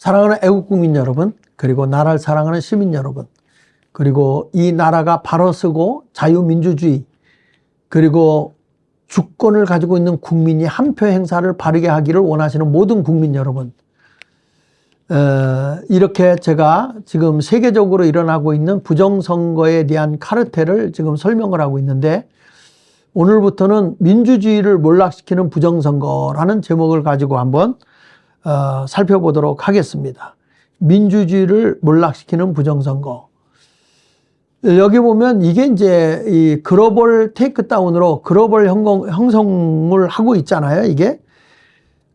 사랑하는 애국국민 여러분, 그리고 나라를 사랑하는 시민 여러분, 그리고 이 나라가 바로 서고 자유민주주의, 그리고 주권을 가지고 있는 국민이 한 표 행사를 바르게 하기를 원하시는 모든 국민 여러분, 이렇게 제가 지금 세계적으로 일어나고 있는 부정선거에 대한 카르텔을 지금 설명을 하고 있는데, 오늘부터는 민주주의를 몰락시키는 부정선거라는 제목을 가지고 한번 살펴보도록 하겠습니다. 민주주의를 몰락시키는 부정선거. 여기 보면 이게 이제 이 글로벌 테이크다운으로 글로벌 형성을 하고 있잖아요, 이게.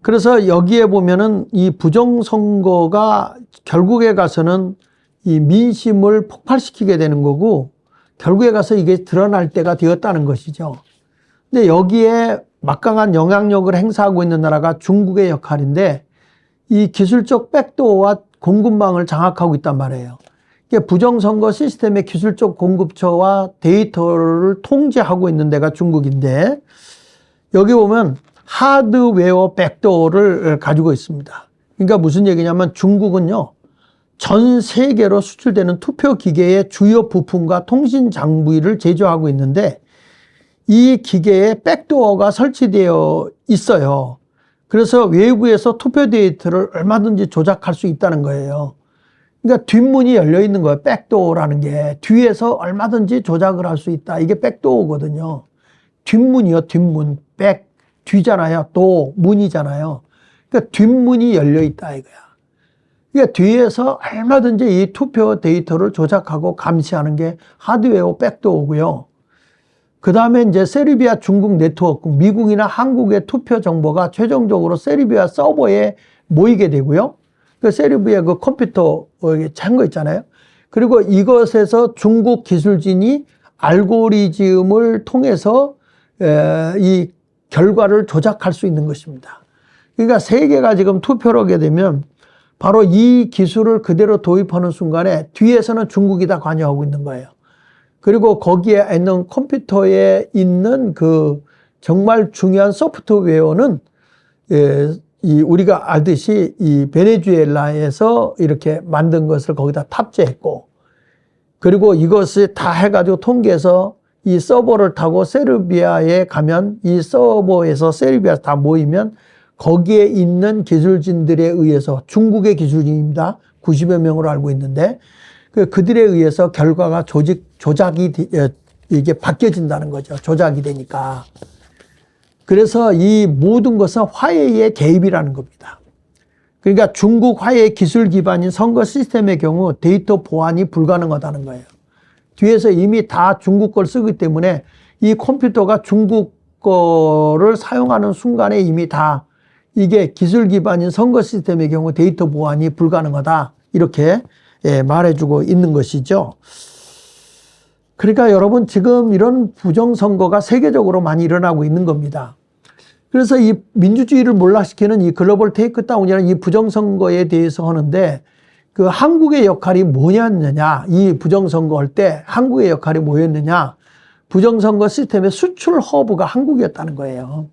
그래서 여기에 보면은 이 부정선거가 결국에 가서는 이 민심을 폭발시키게 되는 거고, 결국에 가서 이게 드러날 때가 되었다는 것이죠. 근데 여기에 막강한 영향력을 행사하고 있는 나라가 중국의 역할인데, 이 기술적 백도어와 공급망을 장악하고 있단 말이에요. 이게 부정선거 시스템의 기술적 공급처와 데이터를 통제하고 있는 데가 중국인데, 여기 보면 하드웨어 백도어를 가지고 있습니다. 그러니까 무슨 얘기냐면 중국은요, 전 세계로 수출되는 투표 기계의 주요 부품과 통신 장비를 제조하고 있는데, 이 기계에 백도어가 설치되어 있어요. 그래서 외부에서 투표 데이터를 얼마든지 조작할 수 있다는 거예요. 그러니까 뒷문이 열려 있는 거예요. 백도어라는 게. 뒤에서 얼마든지 조작을 할 수 있다. 이게 백도어거든요. 뒷문이요, 뒷문. 백, 뒤잖아요. 도, 문이잖아요. 그러니까 뒷문이 열려 있다 이거야. 그러니까 뒤에서 얼마든지 이 투표 데이터를 조작하고 감시하는 게 하드웨어 백도어고요. 그 다음에 이제 세르비아 중국 네트워크, 미국이나 한국의 투표 정보가 최종적으로 세르비아 서버에 모이게 되고요. 그 세르비아 그 컴퓨터 찬 거 있잖아요. 그리고 이것에서 중국 기술진이 알고리즘을 통해서 이 결과를 조작할 수 있는 것입니다. 그러니까 세계가 지금 투표를 하게 되면 바로 이 기술을 그대로 도입하는 순간에 뒤에서는 중국이 다 관여하고 있는 거예요. 그리고 거기에 있는 컴퓨터에 있는 그 정말 중요한 소프트웨어는 이 우리가 알듯이 이 베네수엘라에서 이렇게 만든 것을 거기다 탑재했고, 그리고 이것을 다 해가지고 통계해서 이 서버를 타고 세르비아에 가면 이 서버에서 세르비아에서 다 모이면 거기에 있는 기술진들에 의해서, 중국의 기술진입니다. 90여 명으로 알고 있는데, 그들에 의해서 결과가 조작이 이게 바뀌어진다는 거죠. 조작이 되니까. 그래서 이 모든 것은 화해의 개입이라는 겁니다. 그러니까 중국 화해 기술 기반인 선거 시스템의 경우 데이터 보안이 불가능하다는 거예요. 뒤에서 이미 다 중국 걸 쓰기 때문에 이 컴퓨터가 중국 거를 사용하는 순간에 이미 다 이게 기술 기반인 선거 시스템의 경우 데이터 보안이 불가능하다. 이렇게 말해주고 있는 것이죠. 그러니까 여러분, 지금 이런 부정선거가 세계적으로 많이 일어나고 있는 겁니다. 그래서 이 민주주의를 몰락시키는 이 글로벌 테이크다운이라는 이 부정선거에 대해서 하는데, 그 한국의 역할이 뭐였느냐, 이 부정선거 할 때 한국의 역할이 뭐였느냐, 부정선거 시스템의 수출 허브가 한국이었다는 거예요.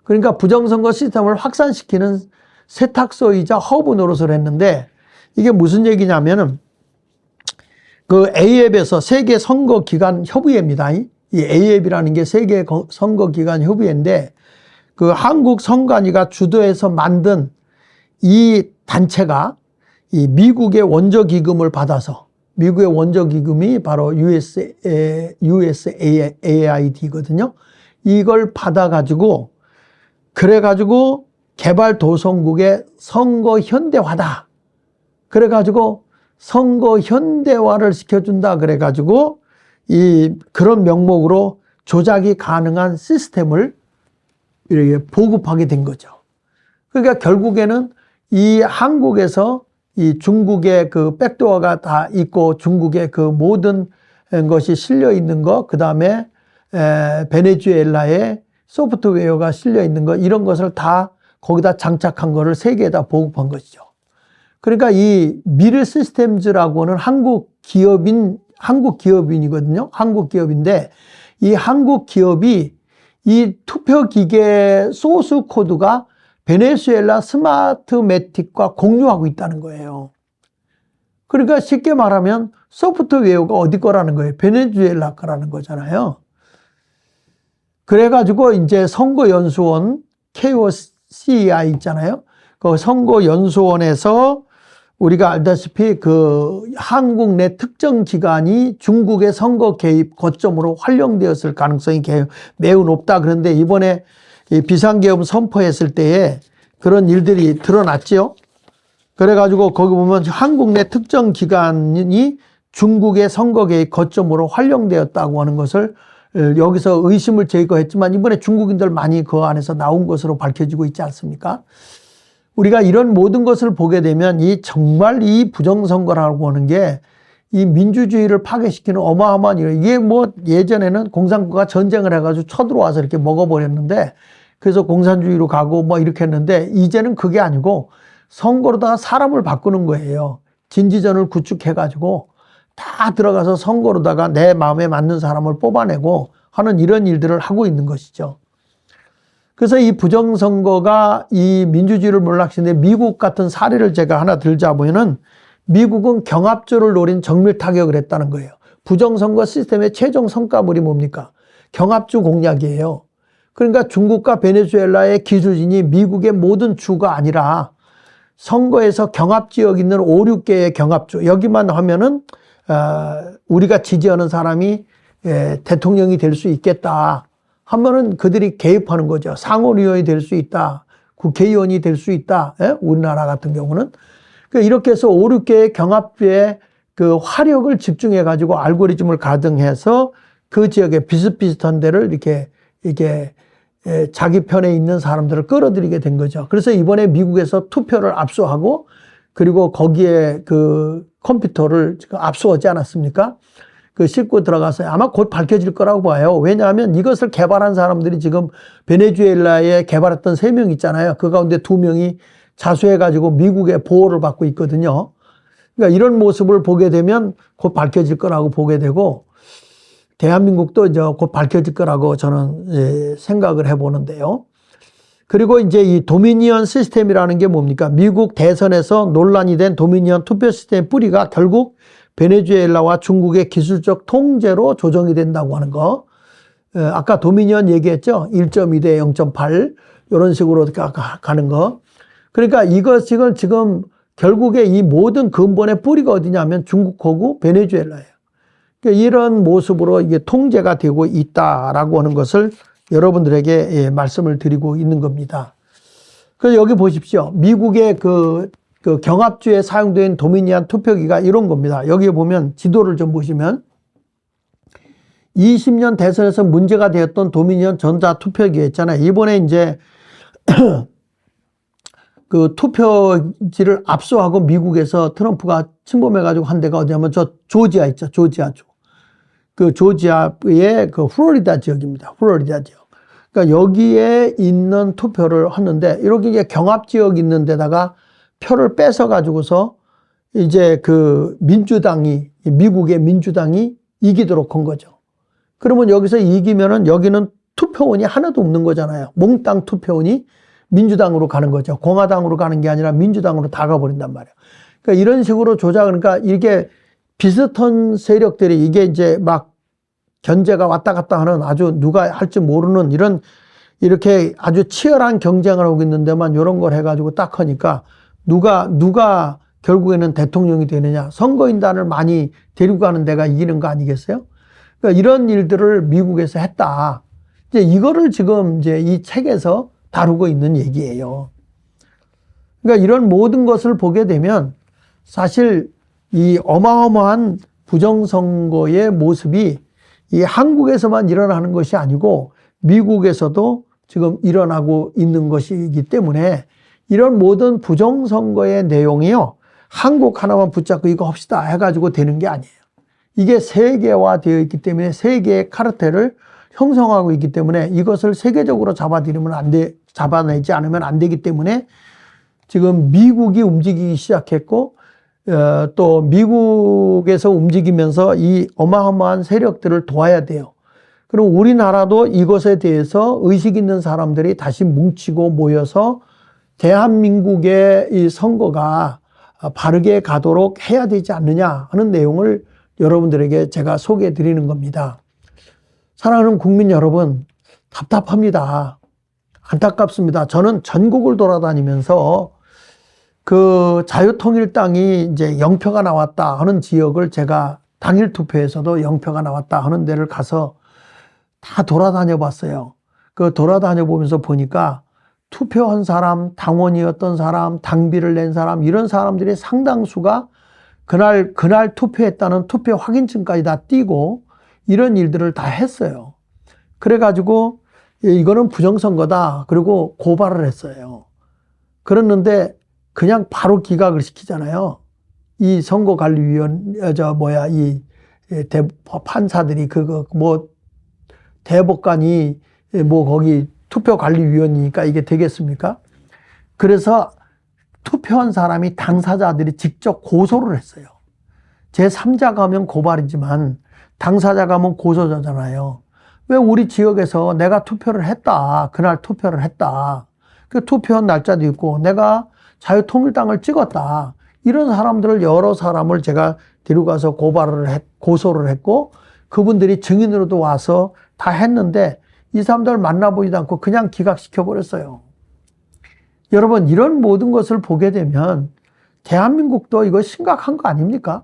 그러니까 부정선거 시스템을 확산시키는 세탁소이자 허브 노릇을 했는데, 이게 무슨 얘기냐면은 그 AF에서 세계 선거 기관 협의회입니다. 이 AF이라는 게 세계 선거 기관 협의회인데, 그 한국 선관위가 주도해서 만든 이 단체가 이 미국의 원조 기금을 받아서, 미국의 원조 기금이 바로 USAID거든요. 이걸 받아가지고, 그래가지고 개발도상국의 선거 현대화다. 그래가지고 선거 현대화를 시켜준다. 그래가지고 그런 명목으로 조작이 가능한 시스템을 이렇게 보급하게 된 거죠. 그러니까 결국에는 이 한국에서 이 중국의 그 백도어가 다 있고, 중국의 그 모든 것이 실려 있는 거, 그 다음에 베네수엘라의 소프트웨어가 실려 있는 거, 이런 것을 다 거기다 장착한 거를 세계에다 보급한 것이죠. 그러니까 이 미르 시스템즈라고는 한국 기업인이거든요. 한국 기업인데, 이 한국 기업이 이 투표기계 소스 코드가 베네수엘라 스마트매틱과 공유하고 있다는 거예요. 그러니까 쉽게 말하면 소프트웨어가 어디 거라는 거예요? 베네수엘라 거라는 거잖아요. 그래가지고 이제 선거연수원 KOCI 있잖아요. 그 선거연수원에서 우리가 알다시피 그 한국 내 특정 기관이 중국의 선거 개입 거점으로 활용되었을 가능성이 매우 높다. 그런데 이번에 이 비상계엄 선포했을 때에 그런 일들이 드러났죠. 그래가지고 거기 보면 한국 내 특정 기관이 중국의 선거 개입 거점으로 활용되었다고 하는 것을 여기서 의심을 제거했지만 이번에 중국인들 많이 그 안에서 나온 것으로 밝혀지고 있지 않습니까? 우리가 이런 모든 것을 보게 되면 정말 이 부정선거라고 하는 게 이 민주주의를 파괴시키는 어마어마한 일. 이게 뭐 예전에는 공산국가 전쟁을 해가지고 쳐들어와서 이렇게 먹어버렸는데 그래서 공산주의로 가고 뭐 이렇게 했는데 이제는 그게 아니고 선거로다가 사람을 바꾸는 거예요. 진지전을 구축해가지고 다 들어가서 선거로다가 내 마음에 맞는 사람을 뽑아내고 하는 이런 일들을 하고 있는 것이죠. 그래서 이 부정선거가 이 민주주의를 몰락시키는데 미국 같은 사례를 제가 하나 들자면은 미국은 경합주를 노린 정밀 타격을 했다는 거예요. 부정선거 시스템의 최종 성과물이 뭡니까? 경합주 공략이에요. 그러니까 중국과 베네수엘라의 기술진이 미국의 모든 주가 아니라 선거에서 경합지역 있는 5, 6개의 경합주 여기만 하면은 우리가 지지하는 사람이 대통령이 될 수 있겠다 하면은 그들이 개입하는 거죠. 상원의원이 될 수 있다. 국회의원이 될 수 있다. 우리나라 같은 경우는. 그러니까 이렇게 해서 5, 6개의 경합주의 그 화력을 집중해 가지고 알고리즘을 가동해서 그 지역에 비슷비슷한 데를 이렇게 자기 편에 있는 사람들을 끌어들이게 된 거죠. 그래서 이번에 미국에서 투표를 압수하고 그리고 거기에 그 컴퓨터를 압수하지 않았습니까? 그 싣고 들어가서 아마 곧 밝혀질 거라고 봐요. 왜냐하면 이것을 개발한 사람들이 지금 베네수엘라에 개발했던 3명 있잖아요. 그 가운데 2명이 자수해가지고 미국의 보호를 받고 있거든요. 그러니까 이런 모습을 보게 되면 곧 밝혀질 거라고 보게 되고 대한민국도 이제 곧 밝혀질 거라고 저는 생각을 해보는데요. 그리고 이제 이 도미니언 시스템이라는 게 뭡니까? 미국 대선에서 논란이 된 도미니언 투표 시스템의 뿌리가 결국 베네수엘라와 중국의 기술적 통제로 조정이 된다고 하는 거. 아까 도미니언 얘기했죠? 1.2대 0.8 이런 식으로 가는 거. 그러니까 이것을 지금 결국에 이 모든 근본의 뿌리가 어디냐면 중국하고 베네수엘라예요. 그러니까 이런 모습으로 이게 통제가 되고 있다라고 하는 것을 여러분들에게 말씀을 드리고 있는 겁니다. 그래서 여기 보십시오. 미국의 그 경합주에 사용된 도미니언 투표기가 이런 겁니다. 여기 보면 지도를 좀 보시면 20년 대선에서 문제가 되었던 도미니언 전자투표기 있잖아요. 이번에 이제 그 투표지를 압수하고 미국에서 트럼프가 침범해가지고 한 데가 어디냐면 저 조지아 있죠. 조지아주. 그 조지아의 그 플로리다 지역입니다. 플로리다 지역. 그러니까 여기에 있는 투표를 하는데 이렇게 이제 경합 지역 있는 데다가 표를 뺏어가지고서 이제 그 민주당이, 미국의 민주당이 이기도록 한 거죠. 그러면 여기서 이기면은 여기는 투표원이 하나도 없는 거잖아요. 몽땅 투표원이 민주당으로 가는 거죠. 공화당으로 가는 게 아니라 민주당으로 다 가버린단 말이에요. 그러니까 이런 식으로 그러니까 이게 비슷한 세력들이 이게 이제 막 견제가 왔다 갔다 하는 아주 누가 할지 모르는 이렇게 아주 치열한 경쟁을 하고 있는데만 이런 걸 해가지고 딱 하니까 누가 결국에는 대통령이 되느냐. 선거인단을 많이 데리고 가는 데가 이기는 거 아니겠어요? 그러니까 이런 일들을 미국에서 했다. 이제 이거를 지금 이제 이 책에서 다루고 있는 얘기예요. 그러니까 이런 모든 것을 보게 되면 사실 이 어마어마한 부정선거의 모습이 이 한국에서만 일어나는 것이 아니고 미국에서도 지금 일어나고 있는 것이기 때문에 이런 모든 부정선거의 내용이요. 한국 하나만 붙잡고 이거 합시다 해가지고 되는 게 아니에요. 이게 세계화되어 있기 때문에 세계의 카르텔을 형성하고 있기 때문에 이것을 세계적으로 잡아내지 않으면 안 되기 때문에 지금 미국이 움직이기 시작했고 또 미국에서 움직이면서 이 어마어마한 세력들을 도와야 돼요. 그럼 우리나라도 이것에 대해서 의식 있는 사람들이 다시 뭉치고 모여서 대한민국의 이 선거가 바르게 가도록 해야 되지 않느냐 하는 내용을 여러분들에게 제가 소개해 드리는 겁니다. 사랑하는 국민 여러분, 답답합니다. 안타깝습니다. 저는 전국을 돌아다니면서 그 자유통일당이 이제 0표가 나왔다 하는 지역을 제가 당일 투표에서도 0표가 나왔다 하는 데를 가서 다 돌아다녀 봤어요. 그 돌아다녀 보면서 보니까 투표한 사람, 당원이었던 사람, 당비를 낸 사람, 이런 사람들이 상당수가 그날 투표했다는 투표 확인증까지 다 띄고 이런 일들을 다 했어요. 그래가지고 이거는 부정선거다. 그리고 고발을 했어요. 그랬는데 그냥 바로 기각을 시키잖아요. 이 선거관리위원, 판사들이 대법관이 거기 투표관리위원이니까 이게 되겠습니까? 그래서 투표한 사람이 당사자들이 직접 고소를 했어요. 제3자가 하면 고발이지만 당사자가 하면 고소자잖아요. 왜 우리 지역에서 내가 투표를 했다. 그날 투표를 했다. 그 투표한 날짜도 있고 내가 자유통일당을 찍었다. 이런 사람들을 여러 사람을 제가 데려가서 고소를 했고 그분들이 증인으로도 와서 다 했는데 이 사람들 만나보지도 않고 그냥 기각시켜 버렸어요. 여러분, 이런 모든 것을 보게 되면 대한민국도 이거 심각한 거 아닙니까?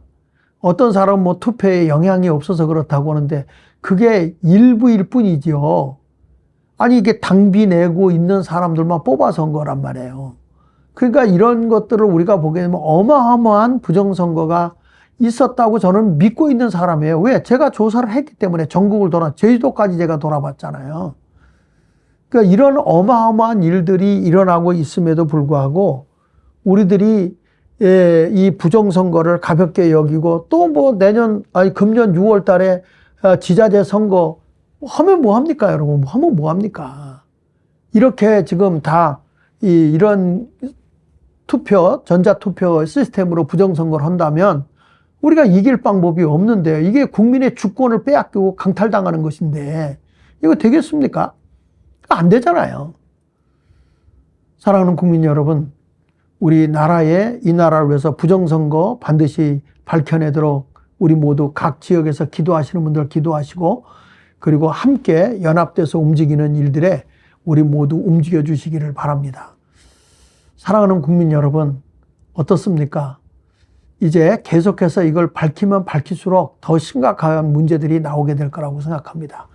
어떤 사람은 뭐 투표에 영향이 없어서 그렇다고 하는데 그게 일부일 뿐이지요. 아니 이게 당비 내고 있는 사람들만 뽑아서 한 거란 말이에요. 그러니까 이런 것들을 우리가 보게 되면 어마어마한 부정선거가 있었다고 저는 믿고 있는 사람이에요. 왜? 제가 조사를 했기 때문에 전국을 제주도까지 제가 돌아봤잖아요. 그러니까 이런 어마어마한 일들이 일어나고 있음에도 불구하고 우리들이 이 부정선거를 가볍게 여기고 또 금년 6월 달에 지자체 선거 하면 뭐 합니까, 여러분? 하면 뭐 합니까? 이렇게 지금 다 이런 전자투표 시스템으로 부정선거를 한다면 우리가 이길 방법이 없는데 이게 국민의 주권을 빼앗기고 강탈당하는 것인데 이거 되겠습니까? 안 되잖아요. 사랑하는 국민 여러분, 우리 이 나라를 위해서 부정선거 반드시 밝혀내도록 우리 모두 각 지역에서 기도하시는 분들 기도하시고 그리고 함께 연합돼서 움직이는 일들에 우리 모두 움직여 주시기를 바랍니다. 사랑하는 국민 여러분, 어떻습니까? 이제 계속해서 이걸 밝히면 밝힐수록 더 심각한 문제들이 나오게 될 거라고 생각합니다.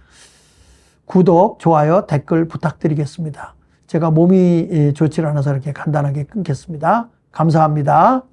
구독, 좋아요, 댓글 부탁드리겠습니다. 제가 몸이 좋지 않아서 이렇게 간단하게 끊겠습니다. 감사합니다.